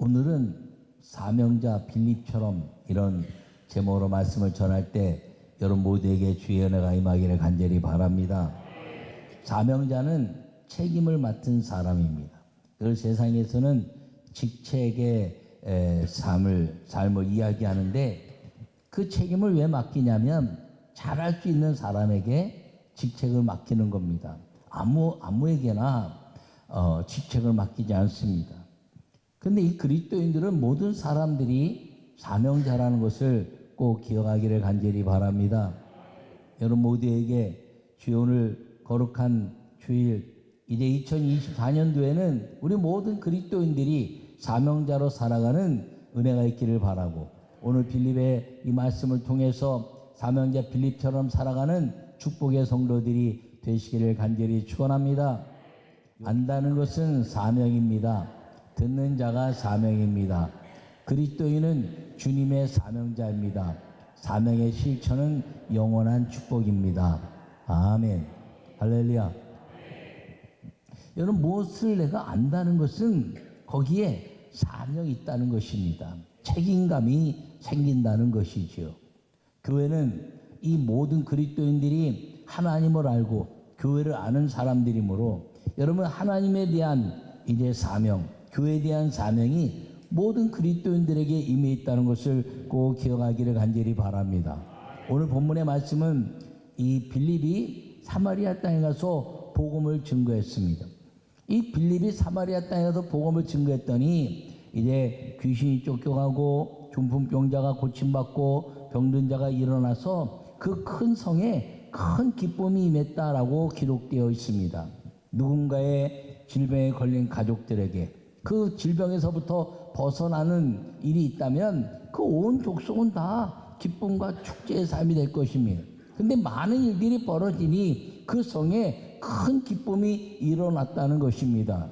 오늘은 사명자 빌립처럼 이런 제목으로 말씀을 전할 때 여러분 모두에게 주의 은혜가 임하기를 간절히 바랍니다. 사명자는 책임을 맡은 사람입니다. 그 세상에서는 직책의 삶을 이야기하는데 그 책임을 왜 맡기냐면 잘할 수 있는 사람에게 직책을 맡기는 겁니다. 아무에게나 직책을 맡기지 않습니다. 근데 이 그리스도인들은 모든 사람들이 사명자라는 것을 꼭 기억하기를 간절히 바랍니다. 여러분 모두에게 주의 오늘 거룩한 주일, 이제 2024년도에는 우리 모든 그리스도인들이 사명자로 살아가는 은혜가 있기를 바라고, 오늘 빌립의 이 말씀을 통해서 사명자 빌립처럼 살아가는 축복의 성도들이 되시기를 간절히 축원합니다. 안다는 것은 사명입니다. 듣는 자가 사명입니다. 그리스도인은 주님의 사명자입니다. 사명의 실천은 영원한 축복입니다. 아멘. 할렐루야. 여러분, 무엇을 내가 안다는 것은 거기에 사명이 있다는 것입니다. 책임감이 생긴다는 것이지요. 교회는 이 모든 그리스도인들이 하나님을 알고 교회를 아는 사람들이므로 여러분 하나님에 대한 이제 사명, 교회에 대한 사명이 모든 그리스도인들에게 임해 있다는 것을 꼭 기억하기를 간절히 바랍니다. 오늘 본문의 말씀은 이 빌립이 사마리아 땅에 가서 복음을 증거했습니다. 이 빌립이 사마리아 땅에 가서 복음을 증거했더니 이제 귀신이 쫓겨가고 중풍병자가 고침받고 병든 자가 일어나서 그 큰 성에 큰 기쁨이 임했다라고 기록되어 있습니다. 누군가의 질병에 걸린 가족들에게 그 질병에서부터 벗어나는 일이 있다면 그 온 족속은 다 기쁨과 축제의 삶이 될 것입니다. 근데 많은 일들이 벌어지니 그 성에 큰 기쁨이 일어났다는 것입니다.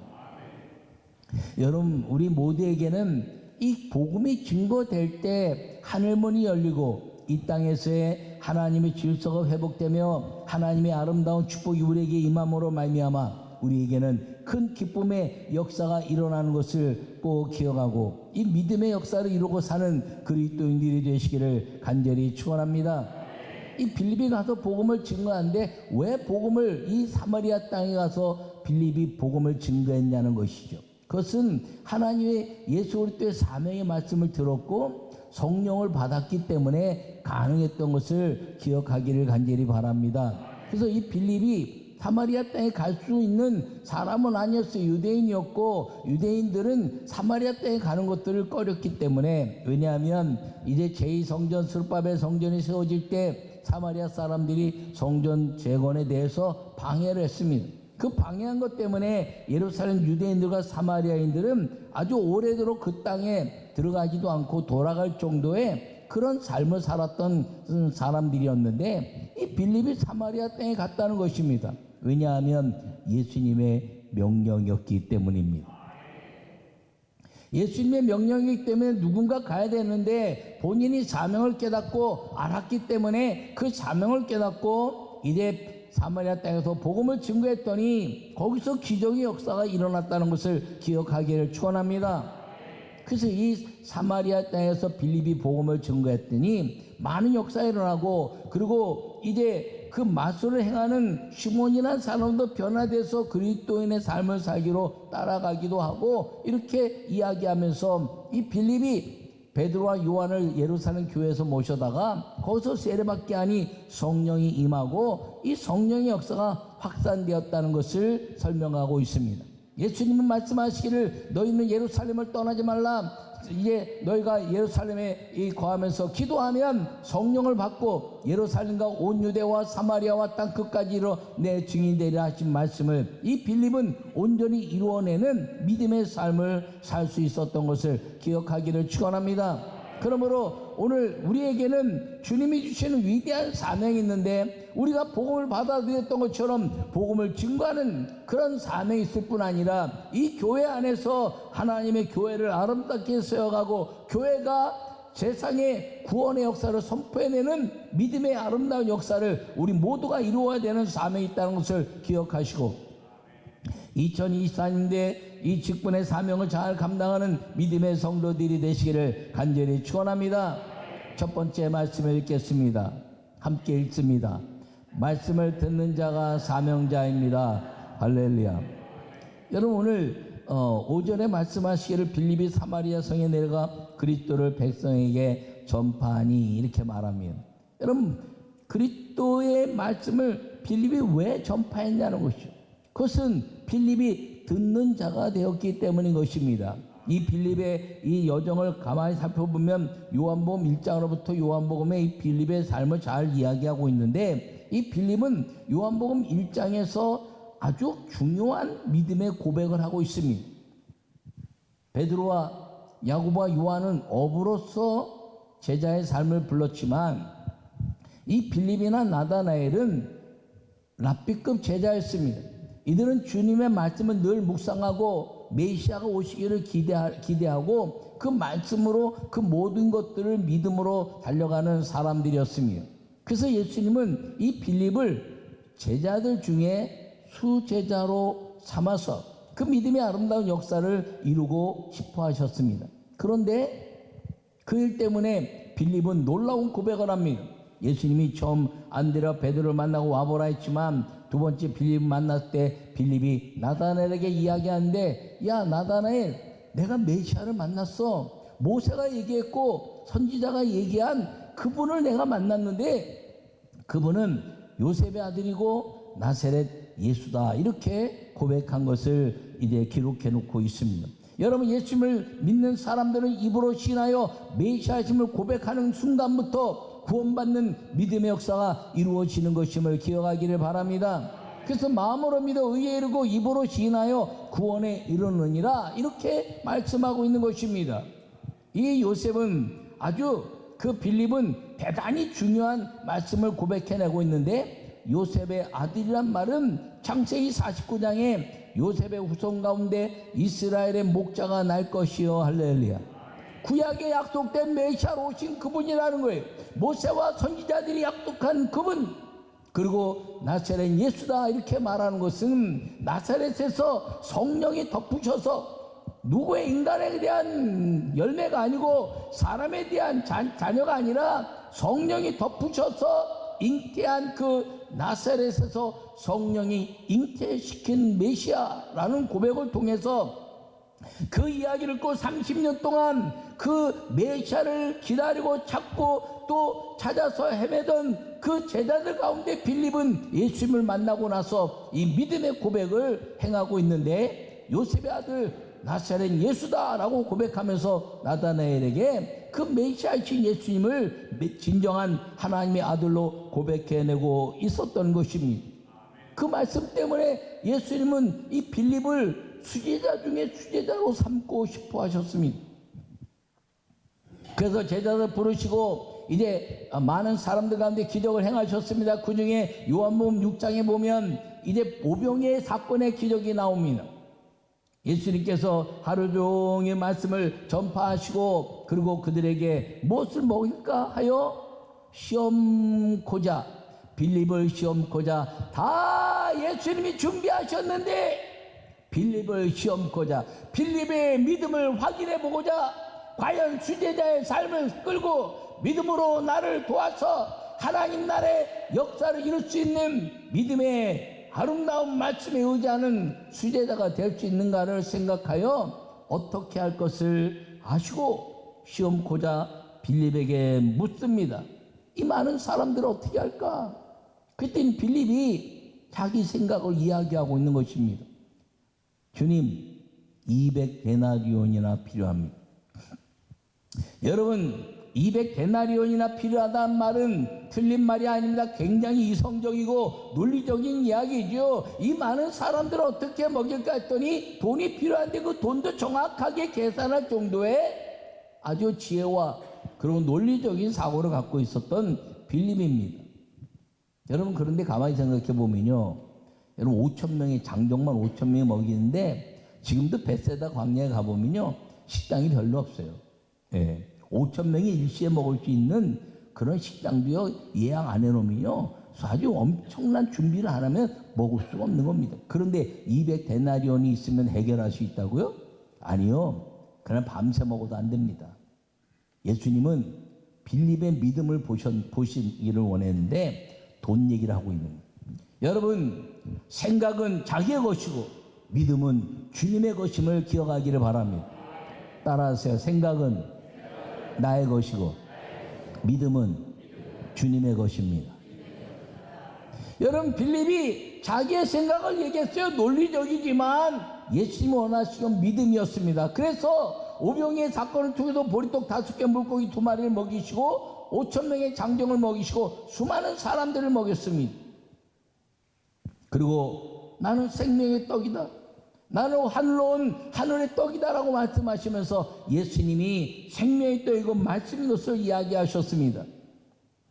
여러분, 우리 모두에게는 이 복음이 증거될 때 하늘문이 열리고 이 땅에서의 하나님의 질서가 회복되며 하나님의 아름다운 축복이 우리에게 임함으로 말미암아 우리에게는 큰 기쁨의 역사가 일어나는 것을 꼭 기억하고 이 믿음의 역사를 이루고 사는 그리스도인들이 되시기를 간절히 축원합니다. 이 빌립이 가서 복음을 증거하는데 왜 복음을 이 사마리아 땅에 가서 빌립이 복음을 증거했냐는 것이죠. 그것은 하나님의 예수 그리스도의 사명의 말씀을 들었고 성령을 받았기 때문에 가능했던 것을 기억하기를 간절히 바랍니다. 그래서 이 빌립이 사마리아 땅에 갈 수 있는 사람은 아니었어요. 유대인이었고 유대인들은 사마리아 땅에 가는 것들을 꺼렸기 때문에, 왜냐하면 이제 제2성전 스룹바벨 성전이 세워질 때 사마리아 사람들이 성전 재건에 대해서 방해를 했습니다. 그 방해한 것 때문에 예루살렘 유대인들과 사마리아인들은 아주 오래도록 그 땅에 들어가지도 않고 돌아갈 정도의 그런 삶을 살았던 사람들이었는데 이 빌립이 사마리아 땅에 갔다는 것입니다. 왜냐하면 예수님의 명령이었기 때문입니다. 예수님의 명령이기 때문에 누군가 가야 되는데 본인이 사명을 깨닫고 알았기 때문에 그 사명을 깨닫고 이제 사마리아 땅에서 복음을 증거했더니 거기서 기적의 역사가 일어났다는 것을 기억하기를 축원합니다. 그래서 이 사마리아 땅에서 빌립이 복음을 증거했더니 많은 역사가 일어나고, 그리고 이제 그 마술을 행하는 시몬이라는 사람도 변화돼서 그리스도인의 삶을 살기로 따라가기도 하고, 이렇게 이야기하면서 이 빌립이 베드로와 요한을 예루살렘 교회에서 모셔다가 거기서 세례받게 하니 성령이 임하고 이 성령의 역사가 확산되었다는 것을 설명하고 있습니다. 예수님은 말씀하시기를 너희는 예루살렘을 떠나지 말라. 이제 너희가 예루살렘에 거하면서 기도하면 성령을 받고 예루살렘과 온 유대와 사마리아와 땅 끝까지 이르러 내 증인이 되리라 하신 말씀을 이 빌립은 온전히 이루어내는 믿음의 삶을 살 수 있었던 것을 기억하기를 축원합니다. 그러므로 오늘 우리에게는 주님이 주시는 위대한 사명이 있는데 우리가 복음을 받아들였던 것처럼 복음을 증거하는 그런 사명이 있을 뿐 아니라 이 교회 안에서 하나님의 교회를 아름답게 세워가고 교회가 세상의 구원의 역사를 선포해내는 믿음의 아름다운 역사를 우리 모두가 이루어야 되는 사명이 있다는 것을 기억하시고 2024년대 이 직분의 사명을 잘 감당하는 믿음의 성도들이 되시기를 간절히 축원합니다. 첫 번째 말씀을 읽겠습니다. 함께 읽습니다. 말씀을 듣는 자가 사명자입니다. 할렐루야. 여러분 오늘 오전에 말씀하시기를 빌립이 사마리아 성에 내려가 그리스도를 백성에게 전파하니 이렇게 말합니다. 여러분 그리스도의 말씀을 빌립이 왜 전파했냐는 것이죠. 그것은 빌립이 듣는 자가 되었기 때문인 것입니다. 이 빌립의 이 여정을 가만히 살펴보면 요한복음 1장으로부터 요한복음의 이 빌립의 삶을 잘 이야기하고 있는데, 이 빌립은 요한복음 1장에서 아주 중요한 믿음의 고백을 하고 있습니다. 베드로와 야고보와 요한은 어부로서 제자의 삶을 불렀지만 이 빌립이나 나다나엘은 랍비급 제자였습니다. 이들은 주님의 말씀을 늘 묵상하고 메시아가 오시기를 기대하고 그 말씀으로 그 모든 것들을 믿음으로 달려가는 사람들이었습니다. 그래서 예수님은 이 빌립을 제자들 중에 수제자로 삼아서 그 믿음의 아름다운 역사를 이루고 싶어 하셨습니다. 그런데 그 일 때문에 빌립은 놀라운 고백을 합니다. 예수님이 처음 안드레와 베드로를 만나고 와보라 했지만 두 번째 빌립 만났을 때 빌립이 나다나엘에게 이야기하는데, 야 나다나엘, 내가 메시아를 만났어. 모세가 얘기했고 선지자가 얘기한 그분을 내가 만났는데 그분은 요셉의 아들이고 나사렛 예수다. 이렇게 고백한 것을 이제 기록해 놓고 있습니다. 여러분 예수님을 믿는 사람들은 입으로 신하여 메시아심을 고백하는 순간부터 구원받는 믿음의 역사가 이루어지는 것임을 기억하기를 바랍니다. 그래서 마음으로 믿어 의에 이르고 입으로 시인하여 구원에 이르느니라, 이렇게 말씀하고 있는 것입니다. 이 요셉은 아주 그 빌립은 대단히 중요한 말씀을 고백해내고 있는데, 요셉의 아들이란 말은 창세기 49장에 요셉의 후손 가운데 이스라엘의 목자가 날 것이요. 할렐루야. 구약에 약속된 메시아로 오신 그분이라는 거예요. 모세와 선지자들이 약속한 그분, 그리고 나사렛 예수다. 이렇게 말하는 것은 나사렛에서 성령이 덮으셔서 누구의 인간에 대한 열매가 아니고 사람에 대한 자녀가 아니라 성령이 덮으셔서 잉태한 그 나사렛에서 성령이 잉태시킨 메시아라는 고백을 통해서 그 이야기를 꼭 30년 동안 그 메시아를 기다리고 찾고 또 찾아서 헤매던 그 제자들 가운데 빌립은 예수님을 만나고 나서 이 믿음의 고백을 행하고 있는데, 요셉의 아들 나사렛 예수다라고 고백하면서 나다나엘에게 그 메시아이신 예수님을 진정한 하나님의 아들로 고백해내고 있었던 것입니다. 그 말씀 때문에 예수님은 이 빌립을 수제자 중에 수제자로 삼고 싶어 하셨습니다. 그래서 제자들 부르시고 이제 많은 사람들 가운데 기적을 행하셨습니다. 그 중에 요한복음 6장에 보면 이제 오병이의 사건의 기적이 나옵니다. 예수님께서 하루 종일 말씀을 전파하시고 그리고 그들에게 무엇을 먹을까 하여 시험코자, 빌립을 시험코자, 다 예수님이 준비하셨는데 빌립을 시험코자, 빌립의 믿음을 확인해 보고자 과연 수제자의 삶을 끌고 믿음으로 나를 도와서 하나님 나라의 역사를 이룰 수 있는 믿음의 아름다운 말씀에 의지하는 수제자가 될 수 있는가를 생각하여 어떻게 할 것을 아시고 시험코자 빌립에게 묻습니다. 이 많은 사람들을 어떻게 할까? 그때는 빌립이 자기 생각을 이야기하고 있는 것입니다. 주님, 200데나리온이나 필요합니다. 여러분, 200데나리온이나 필요하다는 말은 틀린 말이 아닙니다. 굉장히 이성적이고 논리적인 이야기죠. 이 많은 사람들을 어떻게 먹일까 했더니 돈이 필요한데 그 돈도 정확하게 계산할 정도의 아주 지혜와 그리고 논리적인 사고를 갖고 있었던 빌립입니다. 여러분, 그런데 가만히 생각해 보면요, 여러분 5,000명의 장정만 5,000명이 먹이는데 지금도 벳세다 광야에 가보면요 식당이 별로 없어요. 예. 5,000명이 일시에 먹을 수 있는 그런 식당도요, 예약 안 해놓으면요 아주 엄청난 준비를 안 하면 먹을 수가 없는 겁니다. 그런데 200데나리온이 있으면 해결할 수 있다고요? 아니요. 그냥 밤새 먹어도 안 됩니다. 예수님은 빌립의 믿음을 보시기를 원했는데 돈 얘기를 하고 있는 거예요. 여러분, 생각은 자기의 것이고 믿음은 주님의 것임을 기억하기를 바랍니다. 따라하세요. 생각은 나의 것이고 믿음은 주님의 것입니다. 여러분, 빌립이 자기의 생각을 얘기했어요. 논리적이지만 예수님이 원하시는 믿음이었습니다. 그래서 오병이의 사건을 통해서 보리떡 5개 물고기 2마리를 먹이시고 5,000명의 장정을 먹이시고 수많은 사람들을 먹였습니다. 그리고 나는 생명의 떡이다, 나는 하늘로 온 하늘의 떡이다라고 말씀하시면서 예수님이 생명의 떡이고 말씀인 것을 이야기하셨습니다.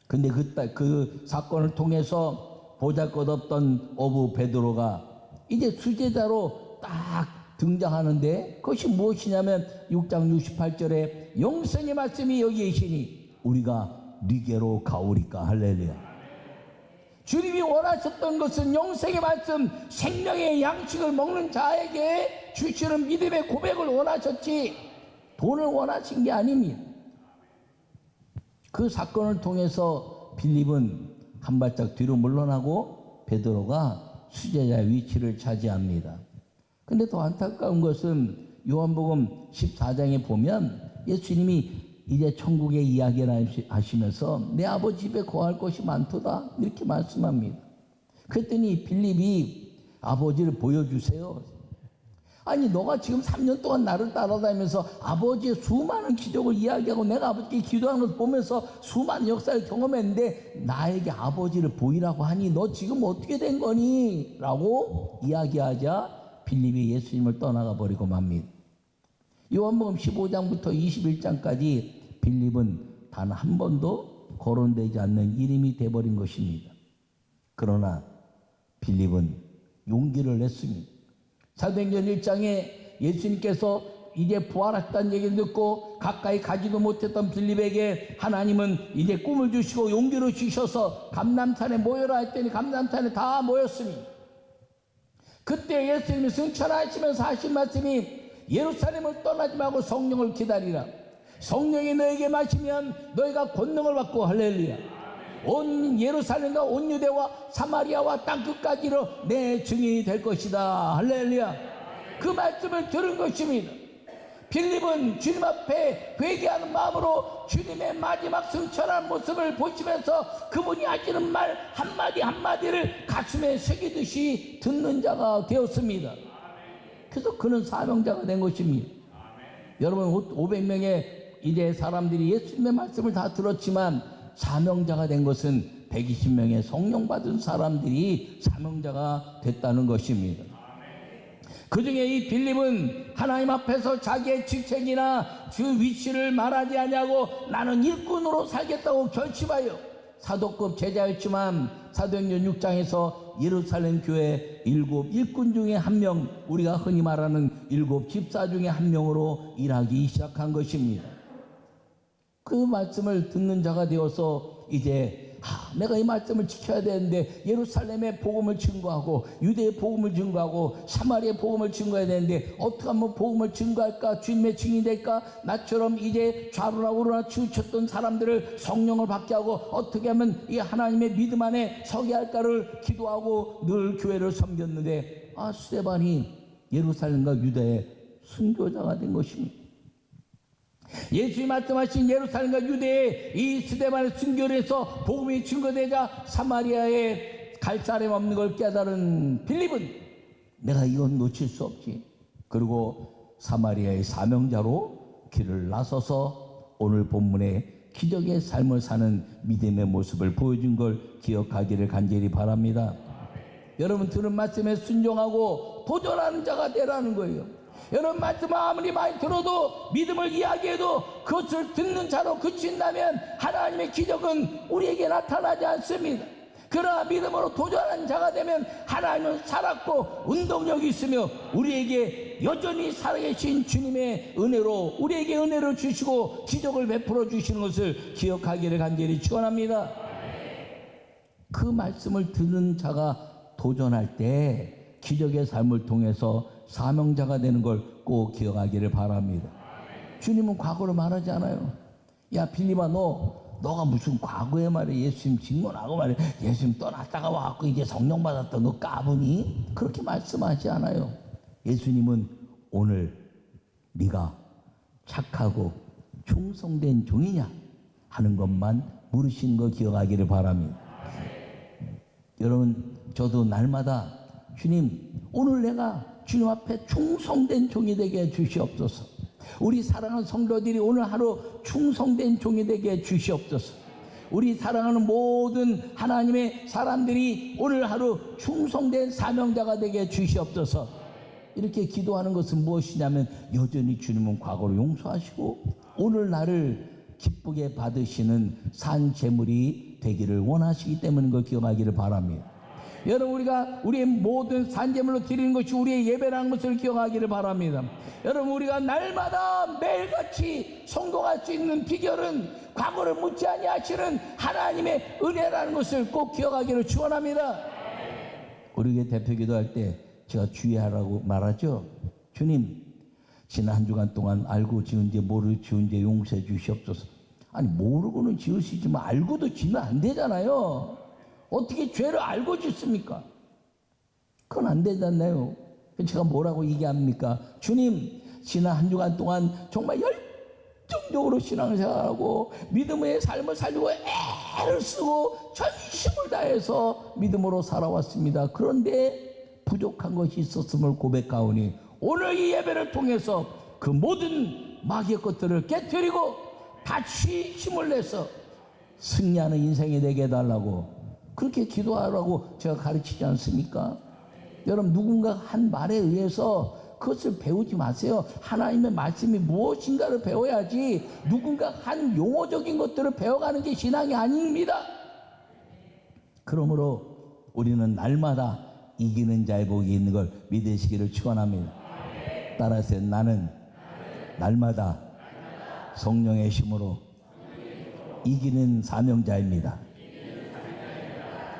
근데 그 사건을 통해서 보잘것없던 어부 베드로가 이제 수제자로 딱 등장하는데 그것이 무엇이냐면 6장 68절에 영생의 말씀이 여기 계시니 우리가 네게로 가오리까. 할렐루야. 주님이 원하셨던 것은 영생의 말씀, 생명의 양식을 먹는 자에게 주시는 믿음의 고백을 원하셨지 돈을 원하신 게 아닙니다. 그 사건을 통해서 빌립은 한 발짝 뒤로 물러나고 베드로가 수제자의 위치를 차지합니다. 근데 더 안타까운 것은 요한복음 14장에 보면 예수님이 이제 천국의 이야기를 하시면서 내 아버지 집에 거할 것이 많도다 이렇게 말씀합니다. 그랬더니 빌립이 아버지를 보여주세요. 아니, 너가 지금 3년 동안 나를 따라다니면서 아버지의 수많은 기적을 이야기하고 내가 아버지께 기도하는 것을 보면서 수많은 역사를 경험했는데 나에게 아버지를 보이라고 하니 너 지금 어떻게 된 거니? 라고 이야기하자 빌립이 예수님을 떠나가 버리고 맙니다. 요한복음 15장부터 21장까지 빌립은 단 한 번도 거론되지 않는 이름이 되어버린 것입니다. 그러나 빌립은 용기를 냈습니다. 사도행전 1장에 예수님께서 이제 부활하셨다는 얘기를 듣고 가까이 가지도 못했던 빌립에게 하나님은 이제 꿈을 주시고 용기를 주셔서 감람산에 모여라 했더니 감람산에 다 모였습니다. 그때 예수님이 승천하시면서 하신 말씀이 예루살렘을 떠나지 말고 성령을 기다리라. 성령이 너에게 마시면 너희가 권능을 받고. 할렐루야. 온 예루살렘과 온 유대와 사마리아와 땅끝까지로 내 증인이 될 것이다. 할렐루야. 그 말씀을 들은 것입니다. 빌립은 주님 앞에 회개하는 마음으로 주님의 마지막 승천한 모습을 보시면서 그분이 하시는 말 한마디 한마디를 가슴에 새기듯이 듣는 자가 되었습니다. 그래서 그는 사명자가 된 것입니다. 여러분, 500명의 이제 사람들이 예수님의 말씀을 다 들었지만 사명자가 된 것은 120명의 성령 받은 사람들이 사명자가 됐다는 것입니다. 그 중에 이 빌립은 하나님 앞에서 자기의 직책이나 그 위치를 말하지 아니하고 나는 일꾼으로 살겠다고 결심하여 사도급 제자였지만 사도행전 6장에서 예루살렘 교회 7 일꾼 중에 한 명, 우리가 흔히 말하는 7 집사 중에 한 명으로 일하기 시작한 것입니다. 그 말씀을 듣는 자가 되어서 이제 내가 이 말씀을 지켜야 되는데 예루살렘의 복음을 증거하고 유대의 복음을 증거하고 사마리아의 복음을 증거해야 되는데 어떻게 하면 복음을 증거할까? 주님의 증인이 될까? 나처럼 이제 좌로나 우로나 치우쳤던 사람들을 성령을 받게 하고 어떻게 하면 이 하나님의 믿음 안에 서게 할까를 기도하고 늘 교회를 섬겼는데 스데반이 예루살렘과 유대의 순교자가 된 것입니다. 예수님이 말씀하신 예루살렘과 유대에 이 스데반의 순교를 해서 복음이 증거되자 사마리아에 갈 사람 없는 걸 깨달은 빌립은 내가 이건 놓칠 수 없지. 그리고 사마리아의 사명자로 길을 나서서 오늘 본문에 기적의 삶을 사는 믿음의 모습을 보여준 걸 기억하기를 간절히 바랍니다. 여러분, 들은 말씀에 순종하고 도전하는 자가 되라는 거예요. 여러분, 말씀을 아무리 많이 들어도 믿음을 이야기해도 그것을 듣는 자로 그친다면 하나님의 기적은 우리에게 나타나지 않습니다. 그러나 믿음으로 도전하는 자가 되면 하나님은 살았고 운동력이 있으며 우리에게 여전히 살아계신 주님의 은혜로 우리에게 은혜를 주시고 기적을 베풀어 주시는 것을 기억하기를 간절히 축원합니다. 그 말씀을 듣는 자가 도전할 때 기적의 삶을 통해서 사명자가 되는 걸 꼭 기억하기를 바랍니다. 주님은 과거를 말하지 않아요. 야 빌립아, 너가 무슨 과거에 말이야 예수님 직문하고 말이야 예수님 떠났다가 와갖고 이제 성령 받았던 거 까부니? 그렇게 말씀하지 않아요. 예수님은 오늘 네가 착하고 충성된 종이냐 하는 것만 물으신 거 기억하기를 바랍니다. 여러분, 저도 날마다 주님, 오늘 내가 주님 앞에 충성된 종이 되게 해 주시옵소서. 우리 사랑하는 성도들이 오늘 하루 충성된 종이 되게 해 주시옵소서. 우리 사랑하는 모든 하나님의 사람들이 오늘 하루 충성된 사명자가 되게 해 주시옵소서. 이렇게 기도하는 것은 무엇이냐면 여전히 주님은 과거를 용서하시고 오늘 나를 기쁘게 받으시는 산 제물이 되기를 원하시기 때문인 걸 기억하기를 바랍니다. 여러분, 우리가 우리의 모든 산 제물로 드리는 것이 우리의 예배라는 것을 기억하기를 바랍니다. 여러분, 우리가 날마다 매일같이 성공할 수 있는 비결은 과거를 묻지 아니하시는 하나님의 은혜라는 것을 꼭 기억하기를 축원합니다. 우리 교회 대표 기도할 때 제가 주의하라고 말하죠. 주님, 지난 한 주간 동안 알고 지은지 모르고 지은지 용서해 주시옵소서. 아니, 모르고는 지으시지만 알고도 지면 안 되잖아요. 어떻게 죄를 알고 짓습니까? 그건 안 되잖아요. 제가 뭐라고 얘기합니까? 주님, 지난 한 주간 동안 정말 열정적으로 신앙생활하고 믿음의 삶을 살려고 애를 쓰고 전심을 다해서 믿음으로 살아왔습니다. 그런데 부족한 것이 있었음을 고백하오니 오늘 이 예배를 통해서 그 모든 마귀의 것들을 깨뜨리고 다시 힘을 내서 승리하는 인생이 되게 해달라고 그렇게 기도하라고 제가 가르치지 않습니까? 여러분, 누군가 한 말에 의해서 그것을 배우지 마세요. 하나님의 말씀이 무엇인가를 배워야지 누군가 한 용어적인 것들을 배워가는 게 신앙이 아닙니다. 그러므로 우리는 날마다 이기는 자의 복이 있는 걸 믿으시기를 축원합니다. 따라서 나는 날마다 성령의 힘으로 이기는 사명자입니다.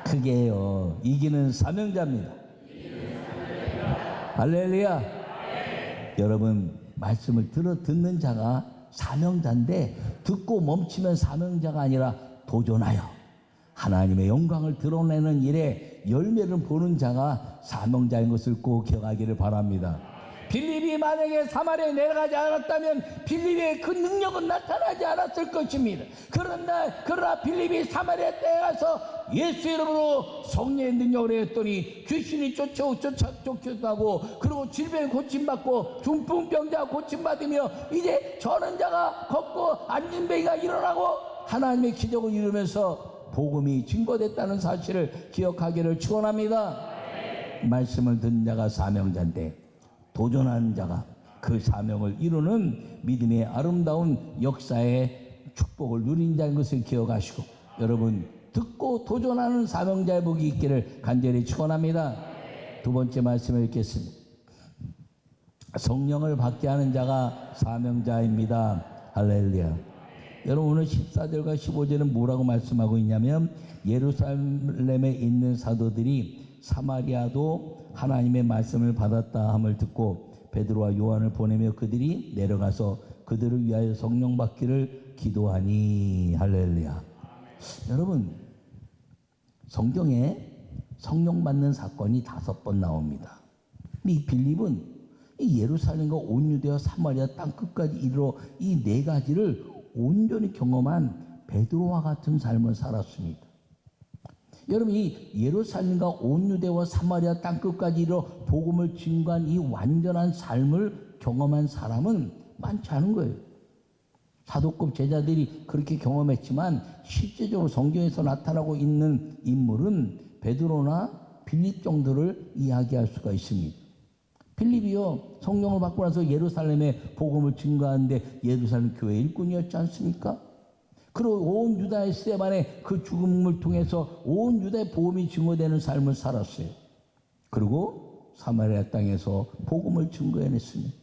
크게요, 이기는 사명자입니다. 할렐루야. 여러분, 말씀을 듣는 자가 사명자인데 듣고 멈추면 사명자가 아니라 도전하여 하나님의 영광을 드러내는 일에 열매를 보는 자가 사명자인 것을 꼭 기억하기를 바랍니다. 빌립이 만약에 사마리아에 내려가지 않았다면 빌립의 그 능력은 나타나지 않았을 것입니다. 그러나 빌립이 사마리아 땅에 가서 예수 이름으로 성령의 능력을 했더니 귀신이 쫓아가고 그리고 질병 고침받고 중풍병자 고침받으며 이제 저는 자가 걷고 앉은 병이가 일어나고 하나님의 기적을 이루면서 복음이 증거됐다는 사실을 기억하기를 축원합니다. 말씀을 듣는 자가 사명자인데 도전하는 자가 그 사명을 이루는 믿음의 아름다운 역사의 축복을 누린 자인 것을 기억하시고 여러분, 듣고 도전하는 사명자의 복이 있기를 간절히 축원합니다. 두 번째 말씀을 읽겠습니다. 성령을 받게 하는 자가 사명자입니다. 할렐루야. 여러분, 오늘 14절과 15절은 뭐라고 말씀하고 있냐면 예루살렘에 있는 사도들이 사마리아도 하나님의 말씀을 받았다 함을 듣고 베드로와 요한을 보내며 그들이 내려가서 그들을 위하여 성령 받기를 기도하니. 할렐루야. 여러분, 성경에 성령 받는 사건이 5번 나옵니다. 이 빌립은 이 예루살렘과 온 유대와 사마리아 땅 끝까지 이르러 이 4가지를 온전히 경험한 베드로와 같은 삶을 살았습니다. 여러분, 이 예루살렘과 온 유대와 사마리아 땅 끝까지 이르러 복음을 증거한 이 완전한 삶을 경험한 사람은 많지 않은 거예요. 사도급 제자들이 그렇게 경험했지만 실제적으로 성경에서 나타나고 있는 인물은 베드로나 빌립 정도를 이야기할 수가 있습니다. 빌립이요, 성령을 받고 나서 예루살렘에 복음을 증거하는데 예루살렘 교회 일꾼이었지 않습니까? 그리고 온 유다의 스데반의 그 죽음을 통해서 온 유다의 복음이 증거되는 삶을 살았어요. 그리고 사마리아 땅에서 복음을 증거해냈습니다.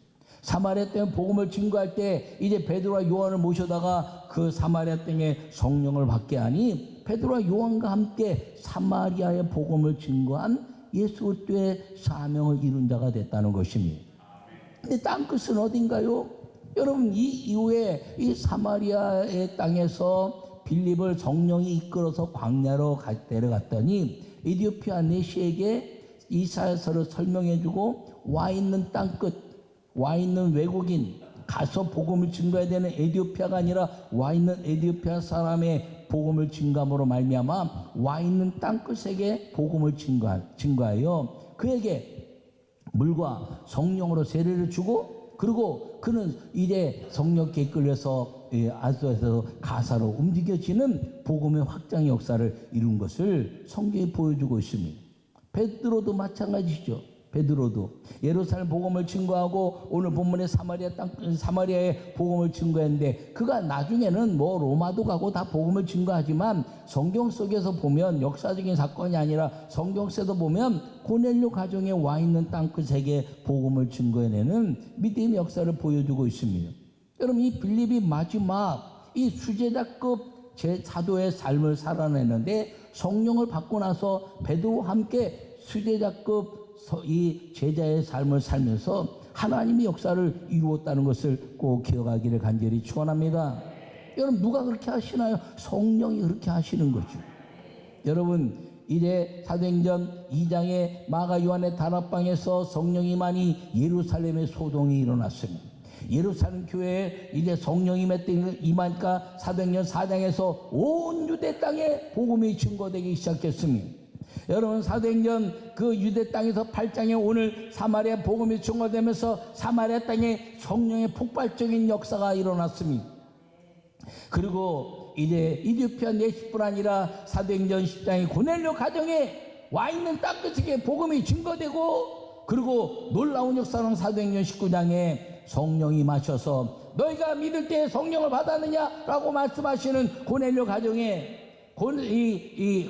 사마리아 땅에 복음을 증거할 때 이제 베드로와 요한을 모셔다가 그 사마리아 땅에 성령을 받게 하니 베드로와 요한과 함께 사마리아의 복음을 증거한 예수 그리스도의 사명을 이룬 자가 됐다는 것입니다. 근데 땅끝은 어딘가요? 여러분, 이 이후에 이 사마리아의 땅에서 빌립을 성령이 이끌어서 광야로 데려갔더니 에티오피아 내시에게 이사야서를 설명해주고 와 있는 땅끝, 와 있는 외국인, 가서 복음을 증거해야 되는 에티오피아가 아니라 와 있는 에티오피아 사람의 복음을 증거함으로 말미암아 와 있는 땅끝에게 복음을 증거하여 그에게 물과 성령으로 세례를 주고, 그리고 그는 이제 성령께 이끌려서 아소에서 가사로 움직여지는 복음의 확장의 역사를 이룬 것을 성경이 보여주고 있습니다. 베드로도 마찬가지죠. 베드로도 예루살렘 복음을 증거하고 오늘 본문의 사마리아의 복음을 증거했는데, 그가 나중에는 뭐 로마도 가고 다 복음을 증거하지만 성경 속에서 보면 역사적인 사건이 아니라 성경 속에서 보면 고넬료 가정에 와 있는 땅끝에게 복음을 증거해내는 믿음의 역사를 보여주고 있습니다. 여러분, 이 빌립이 마지막 이 수제자급 제 사도의 삶을 살아내는데 성령을 받고 나서 베드로와 함께 수제자급 이 제자의 삶을 살면서 하나님의 역사를 이루었다는 것을 꼭 기억하기를 간절히 축원합니다. 여러분, 누가 그렇게 하시나요? 성령이 그렇게 하시는 거죠. 여러분, 이제 사도행전 2장의 마가 요한의 다락방에서 성령이 임하니 예루살렘의 소동이 일어났습니다. 예루살렘 교회에 이제 성령이 임하니까 사도행전 4장에서 온 유대 땅에 복음이 증거되기 시작했습니다. 여러분, 사도행전 그 유대 땅에서 8장에 오늘 사마리아 복음이 증거되면서 사마리아 땅에 성령의 폭발적인 역사가 일어났습니다. 그리고 이제 이디오피아 내시뿐 아니라 사도행전 10장의 고넬료 가정에 와 있는 땅끝에 복음이 증거되고, 그리고 놀라운 역사는 사도행전 19장에 성령이 마셔서 너희가 믿을 때 성령을 받았느냐라고 말씀하시는 고넬료 가정에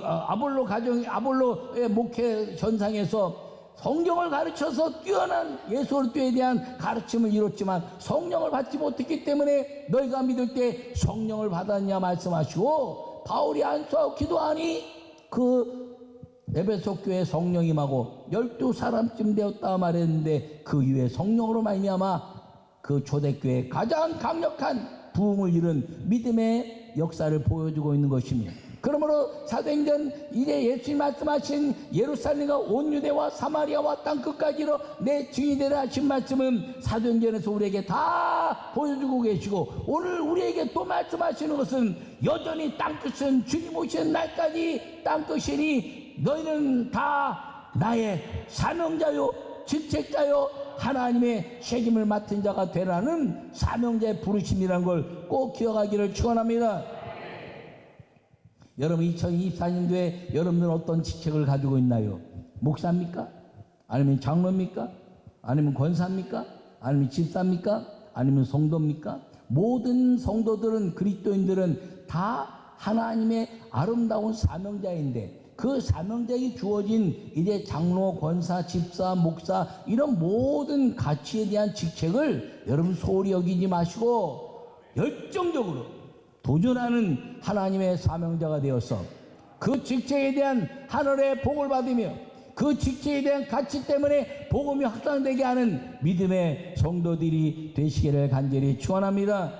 아볼로 가정, 아볼로의 목회 전상에서 성경을 가르쳐서 뛰어난 예수 그리스도에 대한 가르침을 이뤘지만 성령을 받지 못했기 때문에 너희가 믿을 때 성령을 받았냐 말씀하시고, 바울이 안수하고 기도하니 그 에베소 교회 성령이 임하고 12사람쯤 되었다 말했는데, 그 이후에 성령으로 말미암아 그 초대교회에 가장 강력한 부흥을 이룬 믿음의 역사를 보여주고 있는 것입니다. 그러므로 사도행전 이제 예수님 말씀하신 예루살렘과 온 유대와 사마리아와 땅끝까지로 내 증인이 되라 하신 말씀은 사도행전에서 우리에게 다 보여주고 계시고, 오늘 우리에게 또 말씀하시는 것은 여전히 땅끝은 주님 오시는 날까지 땅끝이니 너희는 다 나의 사명자요 직책자요 하나님의 책임을 맡은 자가 되라는 사명자의 부르심이라는 걸 꼭 기억하기를 축원합니다. 여러분, 2024년도에 여러분들은 어떤 직책을 가지고 있나요? 목사입니까? 아니면 장로입니까? 아니면 권사입니까? 아니면 집사입니까? 아니면 성도입니까? 모든 성도들은, 그리스도인들은 다 하나님의 아름다운 사명자인데, 그 사명자에게 주어진 이제 장로, 권사, 집사, 목사 이런 모든 가치에 대한 직책을 여러분 소홀히 여기지 마시고 열정적으로 도전하는 하나님의 사명자가 되어서 그 직책에 대한 하늘의 복을 받으며 그 직책에 대한 가치 때문에 복음이 확산되게 하는 믿음의 성도들이 되시기를 간절히 축원합니다.